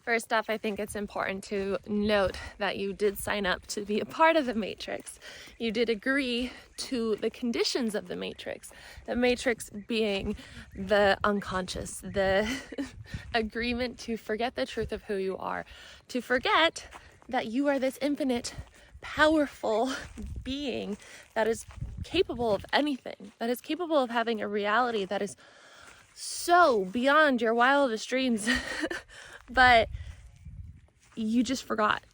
First off, I think it's important to note that you did sign up to be a part of the Matrix. You did agree to the conditions of the Matrix being the unconscious, the agreement to forget the truth of who you are, to forget that you are this infinite, powerful being that is capable of anything, that is capable of having a reality that is so beyond your wildest dreams. But you just forgot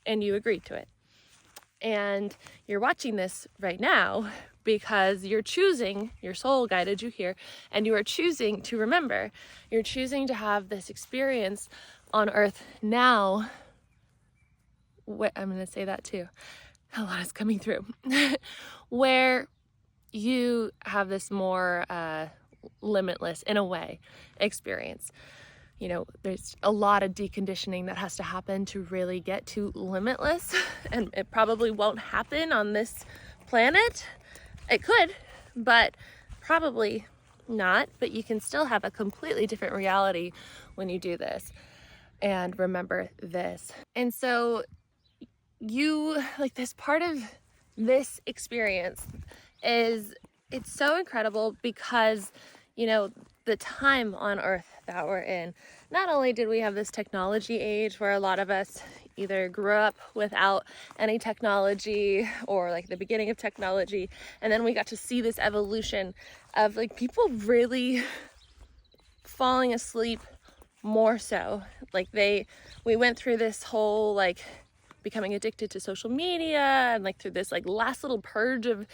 and you agreed to it. And you're watching this right now because you're choosing, your soul guided you here, and you are choosing to remember. You're choosing to have this experience on earth now. I'm going to say that too. A lot is coming through. Where you have this more limitless, in a way, experience. You know, there's a lot of deconditioning that has to happen to really get to limitless, and it probably won't happen on this planet. It could, but probably not. But you can still have a completely different reality when you do this and remember this. And so you, like, this part of this experience is, it's so incredible because, you know, the time on earth that we're in, not only did we have this technology age where a lot of us either grew up without any technology or like the beginning of technology, and then we got to see this evolution of like people really falling asleep more so. Like we went through this whole like becoming addicted to social media and like through this like last little purge of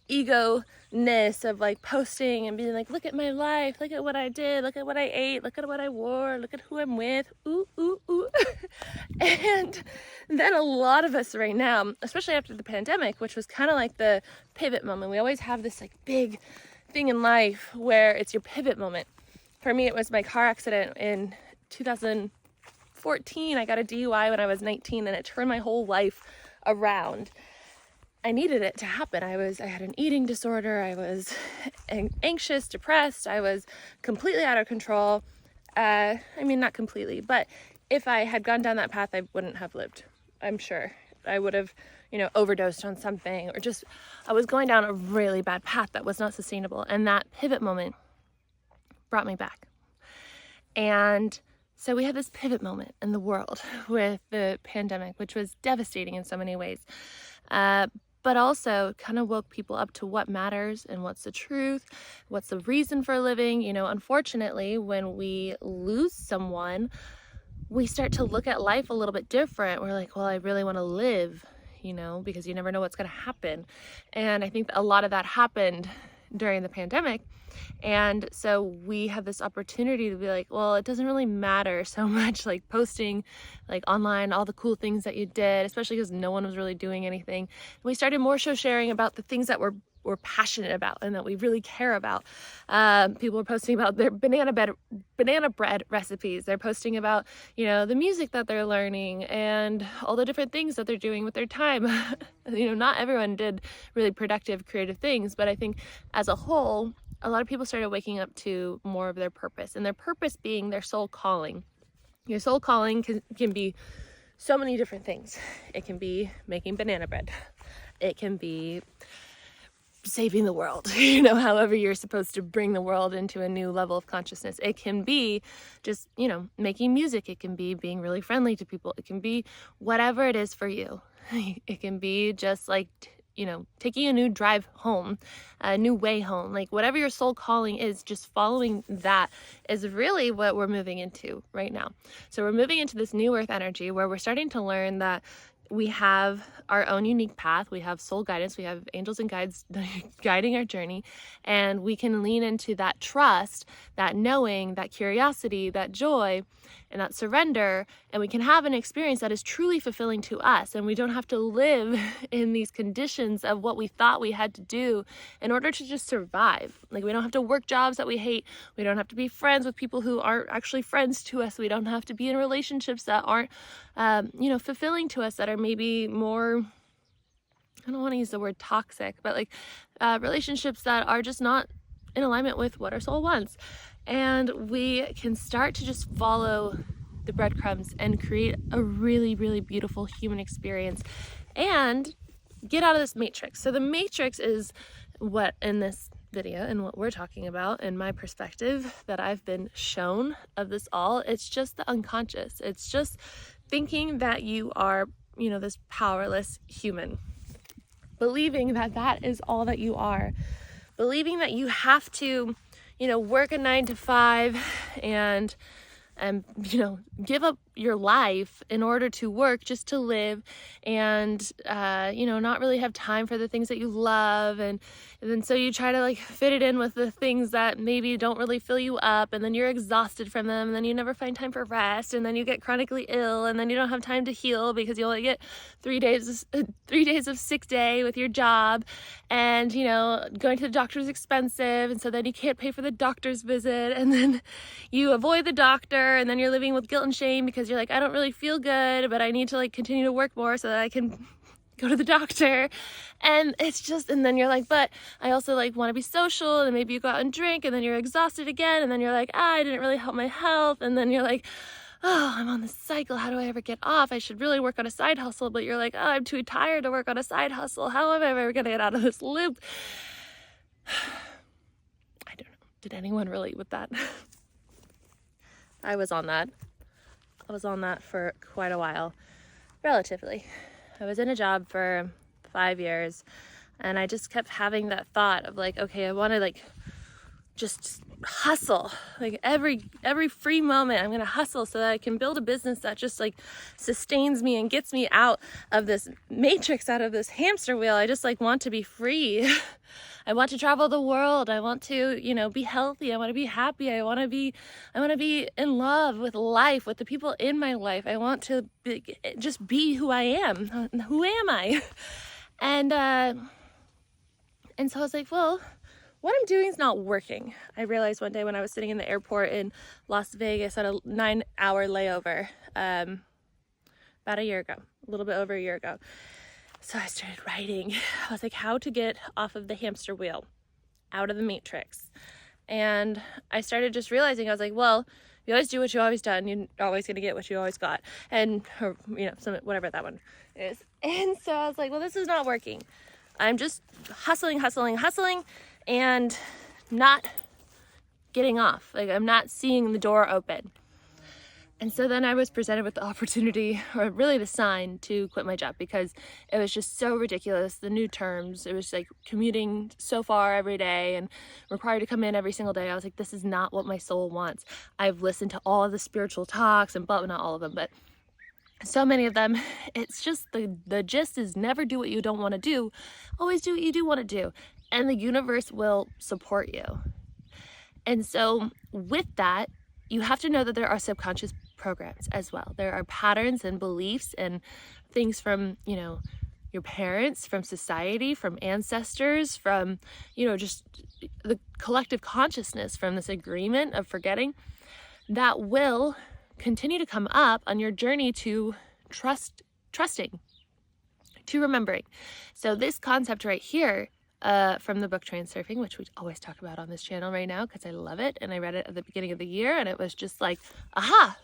ego-ness of like posting and being like, look at my life, look at what I did, look at what I ate, look at what I wore, look at who I'm with, ooh, ooh, ooh. And then a lot of us right now, especially after the pandemic, which was kind of like the pivot moment. We always have this like big thing in life where it's your pivot moment. For me, it was my car accident in 2014. I got a DUI when I was 19 and it turned my whole life around. I needed it to happen. I had an eating disorder. I was anxious, depressed. I was completely out of control. I mean, not completely, but if I had gone down that path, I wouldn't have lived. I'm sure I would have, you know, overdosed on something, or just, I was going down a really bad path that was not sustainable. And that pivot moment brought me back. And so we had this pivot moment in the world with the pandemic, which was devastating in so many ways. But also kind of woke people up to what matters and what's the truth, what's the reason for living. You know, unfortunately, when we lose someone, we start to look at life a little bit different. We're like, well, I really want to live, you know, because you never know what's going to happen. And I think a lot of that happened during the pandemic. And so we have this opportunity to be like, well, it doesn't really matter so much like posting like online all the cool things that you did, especially because no one was really doing anything. We started more so sharing about the things that we're passionate about and that we really care about. People are posting about their banana bread recipes. They're posting about, you know, the music that they're learning and all the different things that they're doing with their time. You know, not everyone did really productive, creative things, but I think as a whole, a lot of people started waking up to more of their purpose, and their purpose being their soul calling. Your soul calling can be so many different things. It can be making banana bread. It can be saving the world, you know, however you're supposed to bring the world into a new level of consciousness. It can be just, you know, making music. It can be being really friendly to people. It can be whatever it is for you. It can be just like, you know, taking a new drive home, a new way home, like whatever your soul calling is, just following that is really what we're moving into right now. So we're moving into this new earth energy where we're starting to learn that we have our own unique path. We have soul guidance. We have angels and guides guiding our journey. And we can lean into that trust, that knowing, that curiosity, that joy, and that surrender. And we can have an experience that is truly fulfilling to us. And we don't have to live in these conditions of what we thought we had to do in order to just survive. Like, we don't have to work jobs that we hate. We don't have to be friends with people who aren't actually friends to us. We don't have to be in relationships that aren't, you know, fulfilling to us, that are maybe more, I don't want to use the word toxic, but like relationships that are just not in alignment with what our soul wants. And we can start to just follow the breadcrumbs and create a really, really beautiful human experience and get out of this matrix. So the matrix is what in this video and what we're talking about, in my perspective, that I've been shown of this all. It's just the unconscious. It's just thinking that you are, this powerless human, believing that that is all that you are, believing that you have to, work a 9 to 5 and give up your life in order to work just to live, and not really have time for the things that you love, and then so you try to like fit it in with the things that maybe don't really fill you up, and then you're exhausted from them, and then you never find time for rest, and then you get chronically ill, and then you don't have time to heal because you only get 3 days of sick day with your job, and going to the doctor is expensive, and so then you can't pay for the doctor's visit, and then you avoid the doctor, and then you're living with guilt and shame because you're like, I don't really feel good, but I need to like continue to work more so that I can go to the doctor. And it's just, and then you're like, but I also like want to be social, and maybe you go out and drink, and then you're exhausted again, and then you're like, I didn't really help my health, and then you're like, oh, I'm on this cycle, how do I ever get off? I should really work on a side hustle, but you're like, oh, I'm too tired to work on a side hustle, how am I ever gonna get out of this loop? I don't know, did anyone relate with that? I was on that for quite a while, relatively. I was in a job for 5 years, and I just kept having that thought of like, okay, I want to like just hustle, like every free moment I'm gonna hustle so that I can build a business that just like sustains me and gets me out of this matrix, out of this hamster wheel. I just like want to be free. I want to travel the world. I want to, be healthy. I want to be happy. I want to be in love with life, with the people in my life. I want to just be who I am. Who am I? And so I was like, well, what I'm doing is not working. I realized one day when I was sitting in the airport in Las Vegas on a 9-hour layover, about a little bit over a year ago. So I started writing. I was like, how to get off of the hamster wheel, out of the matrix. And I started just realizing, I was like, well, you always do what you always done. You're always going to get what you always got. And, whatever that one is. And so I was like, well, this is not working. I'm just hustling, and not getting off. Like, I'm not seeing the door open. And so then I was presented with the opportunity, or really the sign, to quit my job because it was just so ridiculous. The new terms, it was like commuting so far every day and required to come in every single day. I was like, this is not what my soul wants. I've listened to all of the spiritual talks, and not all of them, but so many of them. It's just the gist is never do what you don't want to do. Always do what you do want to do. And the universe will support you. And so with that, you have to know that there are subconscious programs as well. There are patterns and beliefs and things from, your parents, from society, from ancestors, from, just the collective consciousness, from this agreement of forgetting, that will continue to come up on your journey to trusting, to remembering. So this concept right here, from the book Transurfing, which we always talk about on this channel right now because I love it, and I read it at the beginning of the year, and it was just like, aha!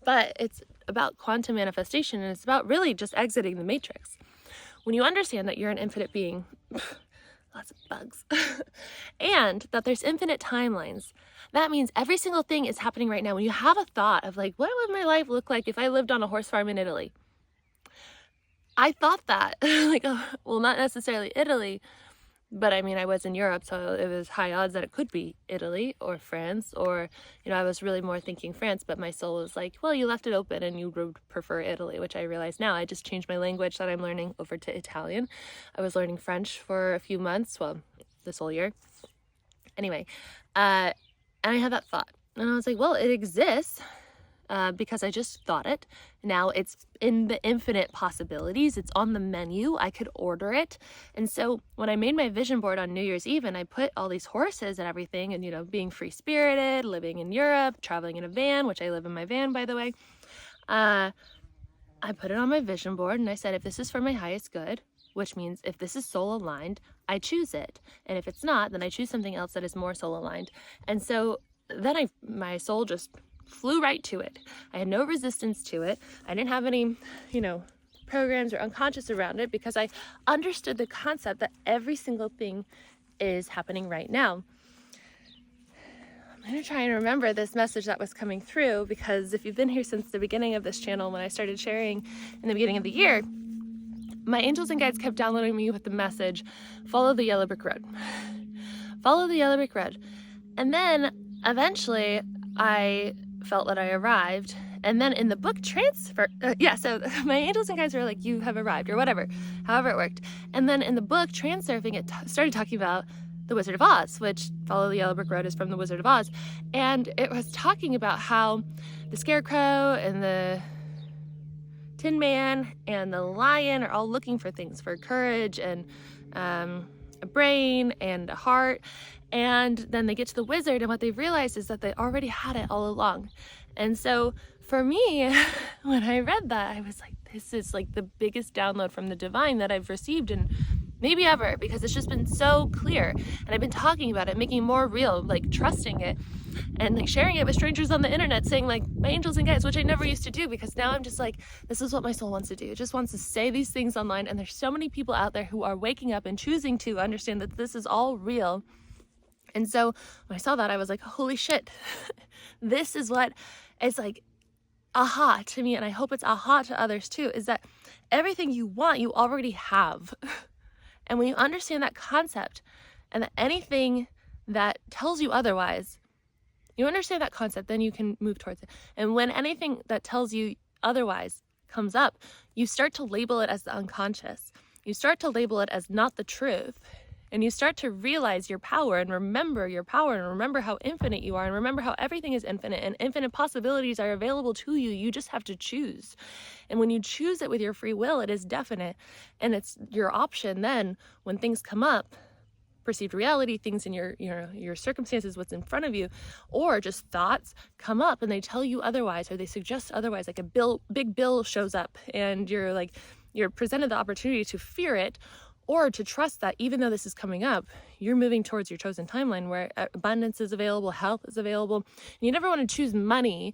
But it's about quantum manifestation, and it's about really just exiting the matrix. When you understand that you're an infinite being, lots of bugs, and that there's infinite timelines, that means every single thing is happening right now. When you have a thought of like, what would my life look like if I lived on a horse farm in Italy? I thought that, not necessarily Italy, but I mean, I was in Europe, so it was high odds that it could be Italy or France, or, I was really more thinking France, but my soul was like, well, you left it open and you would prefer Italy, which I realize now. I just changed my language that I'm learning over to Italian. I was learning French for a few months, this whole year. Anyway, and I had that thought, and I was like, well, it exists. Because I just thought it. Now it's in the infinite possibilities. It's on the menu. I could order it. And so when I made my vision board on New Year's Eve and I put all these horses and everything and, being free-spirited, living in Europe, traveling in a van, which I live in my van, by the way, I put it on my vision board and I said, if this is for my highest good, which means if this is soul aligned, I choose it. And if it's not, then I choose something else that is more soul aligned. And so then my soul just flew right to it. I had no resistance to it. I didn't have any, programs or unconscious around it, because I understood the concept that every single thing is happening right now. I'm going to try and remember this message that was coming through, because if you've been here since the beginning of this channel, when I started sharing in the beginning of the year, my angels and guides kept downloading me with the message, follow the yellow brick road. Follow the yellow brick road. And then eventually I felt that I arrived. And then in the book transfer, so my angels and guides were like, you have arrived, or whatever, however it worked. And then in the book Transurfing, it started talking about the Wizard of Oz, which Follow the Yellow Brick Road is from the Wizard of Oz. And it was talking about how the Scarecrow and the Tin Man and the Lion are all looking for things, for courage and a brain and a heart. And then they get to the wizard, and what they've realized is that they already had it all along. And so for me, when I read that, I was like, this is like the biggest download from the divine that I've received in maybe ever, because it's just been so clear. And I've been talking about it, making it more real, like trusting it, and like sharing it with strangers on the internet, saying like my angels and guides, which I never used to do, because now I'm just like, this is what my soul wants to do. It just wants to say these things online. And there's so many people out there who are waking up and choosing to understand that this is all real. And so when I saw that, I was like, holy shit, this is what it's like, aha to me. And I hope it's aha to others too, is that everything you want, you already have. And when you understand that concept, and that anything that tells you otherwise, you understand that concept, then you can move towards it. And when anything that tells you otherwise comes up, you start to label it as the unconscious. You start to label it as not the truth. And you start to realize your power, and remember your power, and remember how infinite you are, and remember how everything is infinite, and infinite possibilities are available to you. You just have to choose. And when you choose it with your free will, it is definite. And it's your option then, when things come up, perceived reality, things in your circumstances, what's in front of you, or just thoughts come up and they tell you otherwise, or they suggest otherwise, like big bill shows up, and you're presented the opportunity to fear it, or to trust that even though this is coming up, you're moving towards your chosen timeline where abundance is available, health is available. And you never want to choose money.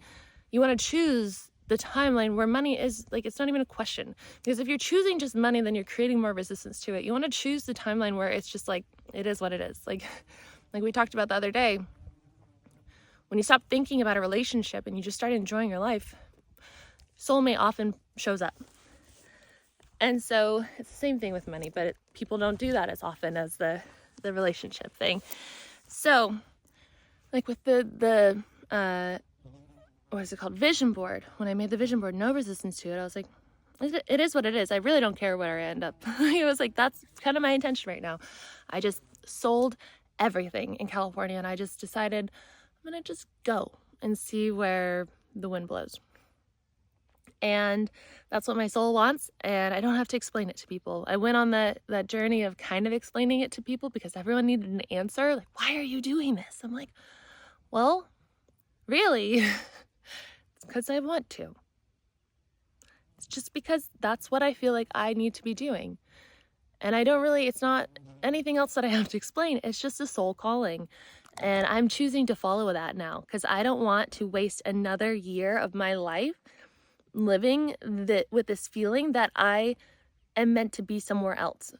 You want to choose the timeline where money is like, it's not even a question. Because if you're choosing just money, then you're creating more resistance to it. You want to choose the timeline where it's just like, it is what it is. Like we talked about the other day, when you stop thinking about a relationship and you just start enjoying your life, soulmate often shows up. And so it's the same thing with money, but people don't do that as often as the relationship thing. So like with the what is it called? Vision board. When I made the vision board, no resistance to it. I was like, it is what it is. I really don't care where I end up. It was like, that's kind of my intention right now. I just sold everything in California, and I just decided I'm going to just go and see where the wind blows. And that's what my soul wants, and I don't have to explain it to people. I went on that journey of kind of explaining it to people because everyone needed an answer. Like, why are you doing this? I'm like, well, really, it's because I want to. It's just because that's what I feel like I need to be doing. And it's not anything else that I have to explain. It's just a soul calling. And I'm choosing to follow that now because I don't want to waste another year of my life living with this feeling that I am meant to be somewhere else.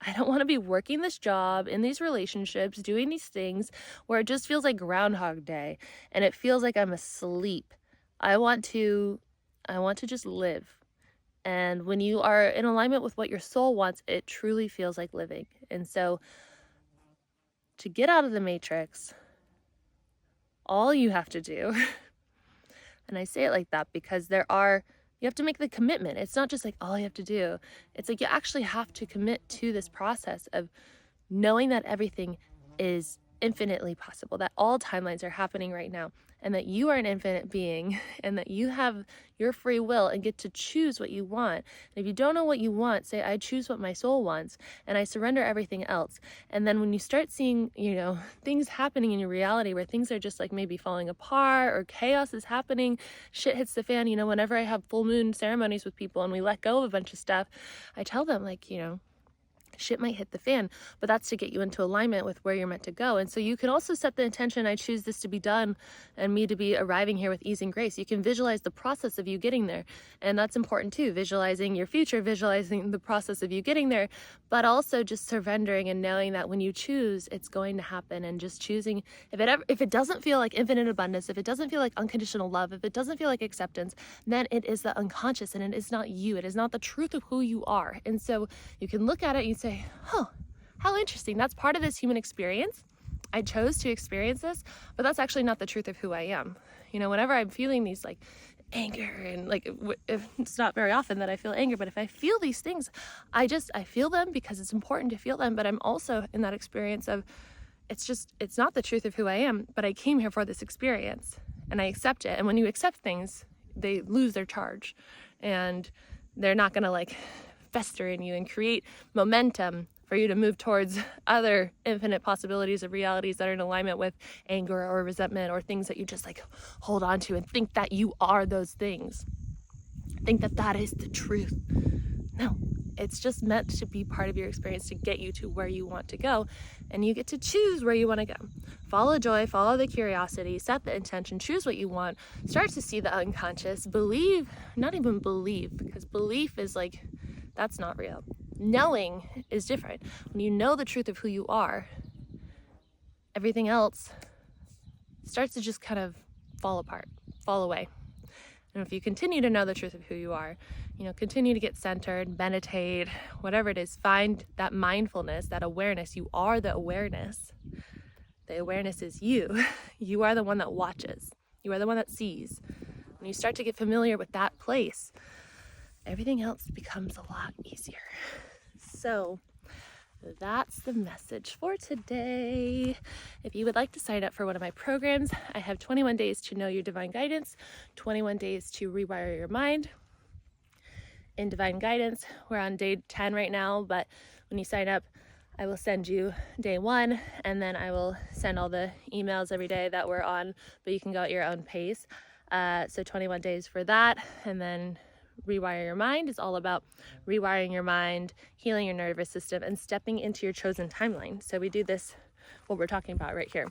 I don't want to be working this job, in these relationships, doing these things where it just feels like Groundhog Day and it feels like I'm asleep. I want to just live. And when you are in alignment with what your soul wants, it truly feels like living. And so to get out of the matrix, all you have to do, and I say it like that because you have to make the commitment. It's not just like all you have to do. It's like you actually have to commit to this process of knowing that everything is infinitely possible, that all timelines are happening right now, and that you are an infinite being, and that you have your free will and get to choose what you want. And if you don't know what you want, say, I choose what my soul wants, and I surrender everything else. And then when you start seeing, things happening in your reality where things are just like maybe falling apart or chaos is happening, shit hits the fan, whenever I have full moon ceremonies with people and we let go of a bunch of stuff, I tell them like, shit might hit the fan, but that's to get you into alignment with where you're meant to go. And so you can also set the intention, I choose this to be done and me to be arriving here with ease and grace. You can visualize the process of you getting there. And that's important too, visualizing your future, visualizing the process of you getting there, but also just surrendering and knowing that when you choose, it's going to happen. And just choosing, if it doesn't feel like infinite abundance, if it doesn't feel like unconditional love, if it doesn't feel like acceptance, then it is the unconscious and it is not you. It is not the truth of who you are. And so you can look at it and you say, oh, how interesting. That's part of this human experience. I chose to experience this, but that's actually not the truth of who I am. You know, whenever I'm feeling these like anger and like, it's not very often that I feel anger, but if I feel these things, I feel them because it's important to feel them. But I'm also in that experience of, it's not the truth of who I am, but I came here for this experience and I accept it. And when you accept things, they lose their charge and they're not going to like fester in you and create momentum for you to move towards other infinite possibilities of realities that are in alignment with anger or resentment or things that you just like hold on to and think that you are those things. Think that that is the truth. No, it's just meant to be part of your experience to get you to where you want to go, and you get to choose where you want to go. Follow joy, follow the curiosity, set the intention, choose what you want, start to see the unconscious, believe, not even believe, because belief is like, that's not real. Knowing is different. When you know the truth of who you are, everything else starts to just kind of fall apart, fall away. And if you continue to know the truth of who you are, you know, continue to get centered, meditate, whatever it is, find that mindfulness, that awareness. You are the awareness. The awareness is you. You are the one that watches. You are the one that sees. When you start to get familiar with that place, everything else becomes a lot easier. So that's the message for today. If you would like to sign up for one of my programs, I have 21 days to know your divine guidance, 21 days to rewire your mind. In divine guidance, we're on day 10 right now, but when you sign up, I will send you day 1, and then I will send all the emails every day that we're on, but you can go at your own pace. So 21 days for that, and then Rewire Your Mind is all about rewiring your mind, healing your nervous system, and stepping into your chosen timeline. So we do this, what we're talking about right here,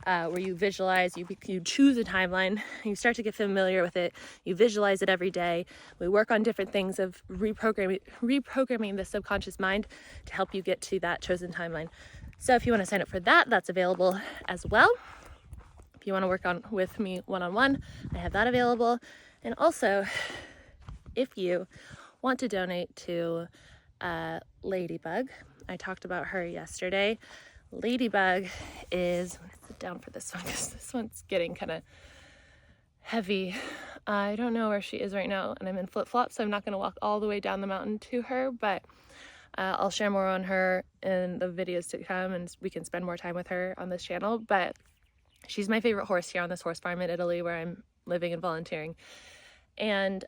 where you visualize, you choose a timeline, you start to get familiar with it, you visualize it every day. We work on different things of reprogramming the subconscious mind to help you get to that chosen timeline. So if you want to sign up for that, that's available as well. If you want to work on with me one-on-one, I have that available. And also, if you want to donate to Ladybug, I talked about her yesterday. Ladybug is, I'm going to sit down for this one because this one's getting kind of heavy. I don't know where she is right now, and I'm in flip-flops, so I'm not going to walk all the way down the mountain to her, but I'll share more on her in the videos to come, and we can spend more time with her on this channel. But she's my favorite horse here on this horse farm in Italy where I'm living and volunteering. And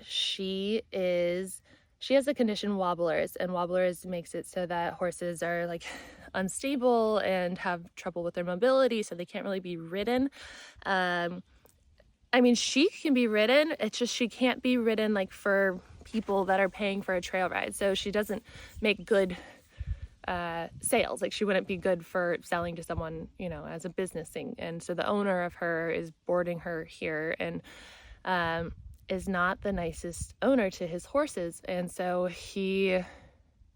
she has the condition wobblers, and wobblers makes it so that horses are like unstable and have trouble with their mobility, so they can't really be ridden. I mean, she can be ridden, it's just she can't be ridden like for people that are paying for a trail ride. So she doesn't make good sales. Like, she wouldn't be good for selling to someone, you know, as a business thing. And so the owner of her is boarding her here, and is not the nicest owner to his horses. And so he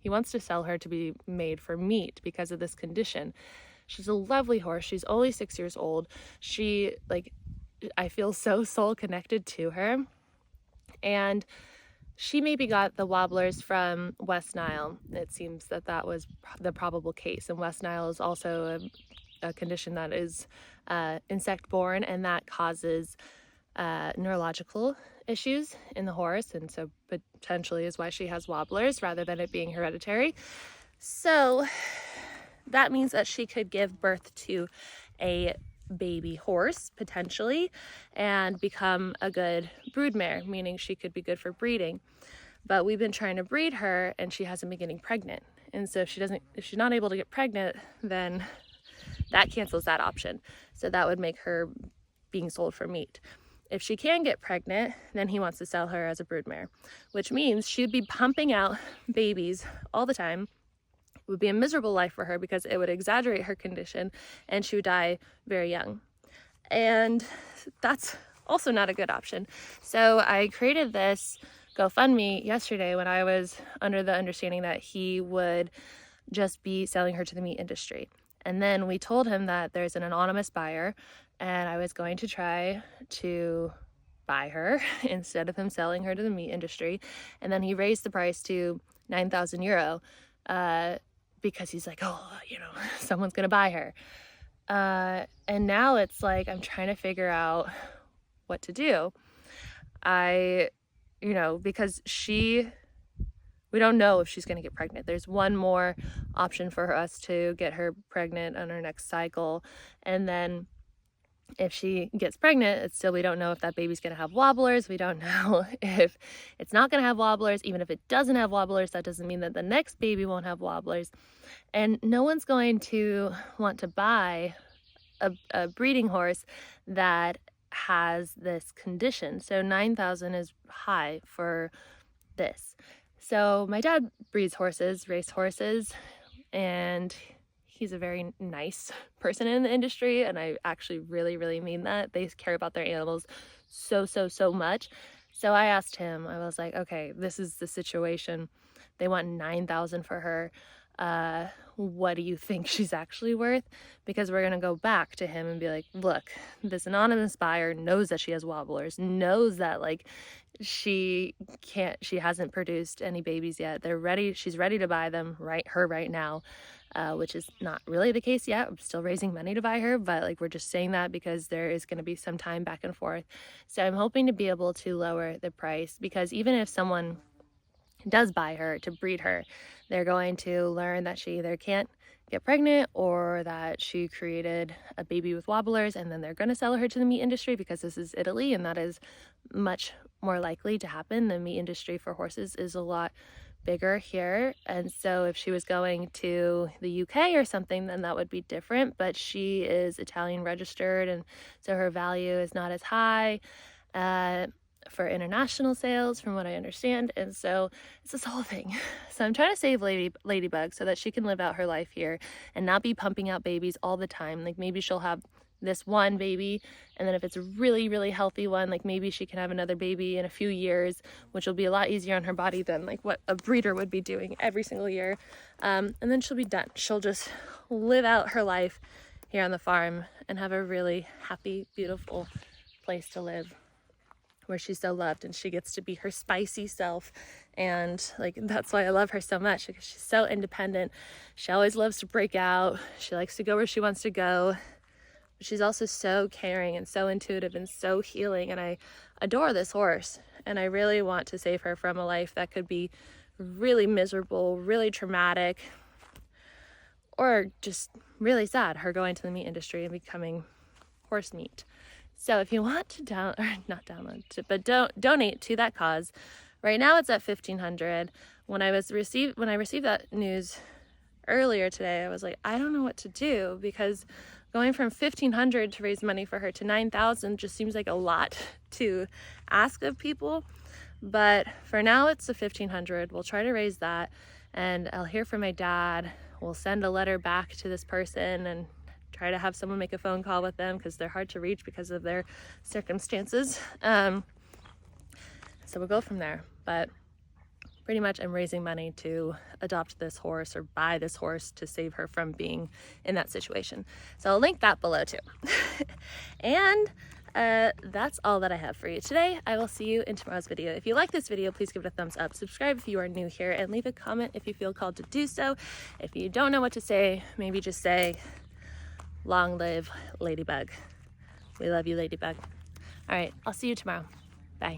wants to sell her to be made for meat because of this condition. She's a lovely horse. She's only 6 years old. She, like, I feel so soul connected to her. And she maybe got the wobblers from West Nile. It seems that that was the probable case. And West Nile is also a condition that is insect-borne, and that causes neurological issues in the horse, and so potentially is why she has wobblers rather than it being hereditary. So that means that she could give birth to a baby horse potentially and become a good broodmare, meaning she could be good for breeding. But we've been trying to breed her and she hasn't been getting pregnant. And so if she's not able to get pregnant, then that cancels that option. So that would make her being sold for meat. If she can get pregnant, then he wants to sell her as a broodmare, which means she'd be pumping out babies all the time, would be a miserable life for her because it would exaggerate her condition and she would die very young. And that's also not a good option. So I created this GoFundMe yesterday when I was under the understanding that he would just be selling her to the meat industry. And then we told him that there's an anonymous buyer and I was going to try to buy her instead of him selling her to the meat industry. And then he raised the price to 9,000 euro because he's like, oh, you know, someone's gonna buy her. And now it's like I'm trying to figure out what to do. You know, because we don't know if she's going to get pregnant. There's one more option for us to get her pregnant on her next cycle. And then if she gets pregnant, we don't know if that baby's going to have wobblers. We don't know if it's not going to have wobblers. Even if it doesn't have wobblers, that doesn't mean that the next baby won't have wobblers. And no one's going to want to buy a breeding horse that has this condition. So 9,000 is high for this. So my dad breeds horses, race horses, and he's a very nice person in the industry, and I actually really, really mean that. They care about their animals so much. So I asked him, I was like, okay, this is the situation. They want 9,000 for her. What do you think she's actually worth? Because we're gonna go back to him and be like, look, this anonymous buyer knows that she has wobblers, knows that like she hasn't produced any babies yet. She's ready to buy them right now, which is not really the case yet. I'm still raising money to buy her, but like we're just saying that because there is going to be some time back and forth. So I'm hoping to be able to lower the price, because even if someone does buy her to breed her, they're going to learn that she either can't get pregnant or that she created a baby with wobblers, and then they're going to sell her to the meat industry because this is Italy and that is much more likely to happen. The meat industry for horses is a lot bigger here, and so if she was going to the UK or something, then that would be different, but she is Italian registered, and so her value is not as high for international sales, from what I understand. And so it's this whole thing. So I'm trying to save Ladybug so that she can live out her life here and not be pumping out babies all the time. Like maybe she'll have this one baby, and then if it's a really healthy one, like maybe she can have another baby in a few years, which will be a lot easier on her body than like what a breeder would be doing every single year. And then she'll be done. She'll just live out her life here on the farm and have a really happy, beautiful place to live, where she's so loved and she gets to be her spicy self. And like that's why I love her so much, because she's so independent. She always loves to break out. She likes to go where she wants to go. But she's also so caring and so intuitive and so healing, and I adore this horse, and I really want to save her from a life that could be really miserable, really traumatic, or just really sad, her going to the meat industry and becoming horse meat. So if you want to donate to that cause, right now it's at $1,500. When I received that news earlier today, I was like, I don't know what to do, because going from $1,500 to raise money for her to $9,000 just seems like a lot to ask of people. But for now, it's the $1,500. We'll try to raise that, and I'll hear from my dad. We'll send a letter back to this person and try to have someone make a phone call with them, because they're hard to reach because of their circumstances. So we'll go from there. But pretty much I'm raising money to adopt this horse or buy this horse to save her from being in that situation. So I'll link that below too. And that's all that I have for you today. I will see you in tomorrow's video. If you like this video, please give it a thumbs up, subscribe if you are new here, and leave a comment if you feel called to do so. If you don't know what to say, maybe just say, long live Ladybug. We love you, Ladybug. All right, I'll see you tomorrow. Bye.